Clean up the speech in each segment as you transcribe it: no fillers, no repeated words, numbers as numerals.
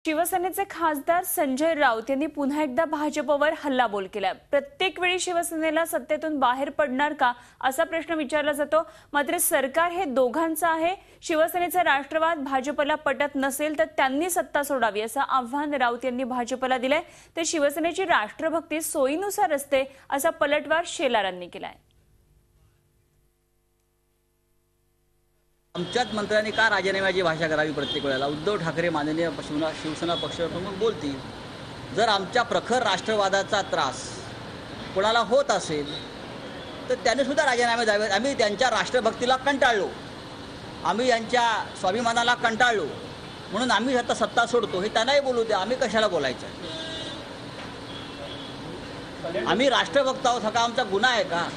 शिवसेनेचे खासदार संजय राऊत यांनी पुन्हा एकदा भाजपवर हल्लाबोल केलाय। प्रत्येक वेळी शिवसेनेला सत्तेतून बाहेर पडणार का असा प्रश्न विचारला जातो। मात्र सरकार हे दोघांचं आहे। शिवसेनेचा राष्ट्रवाद भाजपला पटत नसेल तर त्यांनी सत्ता सोडावी असं आव्हान राऊत यांनी भाजपला दिलंय। तर शिवसेनेची राष्ट्रभक्ती सोयीनुसार असते असा पलटवार शेलारांनी केलाय। आमच्याच मंत्र्यांनी का राजीनाम्याची भाषा करावी प्रत्येक वेळेला? उद्धव ठाकरे माननीय शिवसेना पक्षप्रमुख बोलतील, जर आमच्या प्रखर राष्ट्रवादाचा त्रास कोणाला होत असेल तर त्याने सुद्धा राजीनामे द्यावेत। आम्ही त्यांच्या राष्ट्रभक्तीला कंटाळलो, आम्ही यांच्या स्वाभिमानाला कंटाळलो, म्हणून आम्ही आता सत्ता सोडतो हे त्यांनाही बोलू द्या। आम्ही कशाला बोलायचं? आम्ही राष्ट्रभक्त आहोत हा का आमचा गुन्हा आहे का?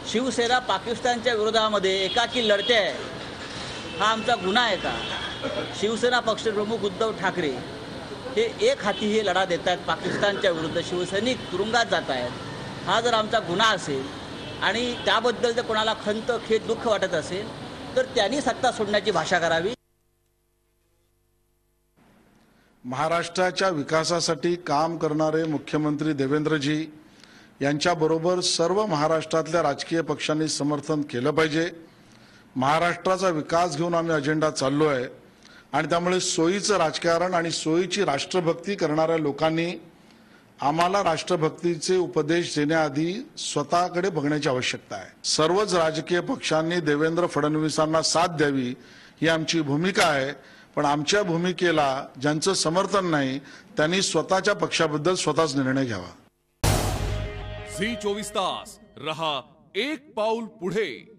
शिवसेना पाकिस्तानच्या विरोधामध्ये एकाकी लढते आहे हा आमचा गुन्हा आहे का? शिवसेना पक्षप्रमुख उद्धव ठाकरे हे एक हाती हे लढा देत आहेत पाकिस्तानच्या विरुद्ध, शिवसैनिक तुरुंगात जात आहेत, हा जर आमचा गुन्हा असेल आणि त्याबद्दल जर कोणाला खंत खेद दुःख वाटत असेल तर त्यांनी सत्ता सोडण्याची भाषा करावी। महाराष्ट्राच्या विकासासाठी काम करणारे मुख्यमंत्री देवेंद्रजी यांच्याबरोबर सर्व महाराष्ट्रातल्या राजकीय पक्षांनी समर्थन केलं पाहिजे। महाराष्ट्राचा विकास घेऊन आम्ही अजेंडा चाललो आहे आणि त्यामुळे सोयीचं राजकारण आणि सोयीची राष्ट्रभक्ती करणाऱ्या लोकांनी आम्हाला राष्ट्रभक्तीचे उपदेश देण्याआधी स्वतःकडे बघण्याची आवश्यकता आहे। सर्वच राजकीय पक्षांनी देवेंद्र फडणवीसांना साथ द्यावी ही आमची भूमिका आहे, पण आमच्या भूमिकेला ज्यांचं समर्थन नाही त्यांनी स्वतःच्या पक्षाबद्दल स्वतःच निर्णय घ्यावा। झी 24 तास रहा एक पाऊल पुढे।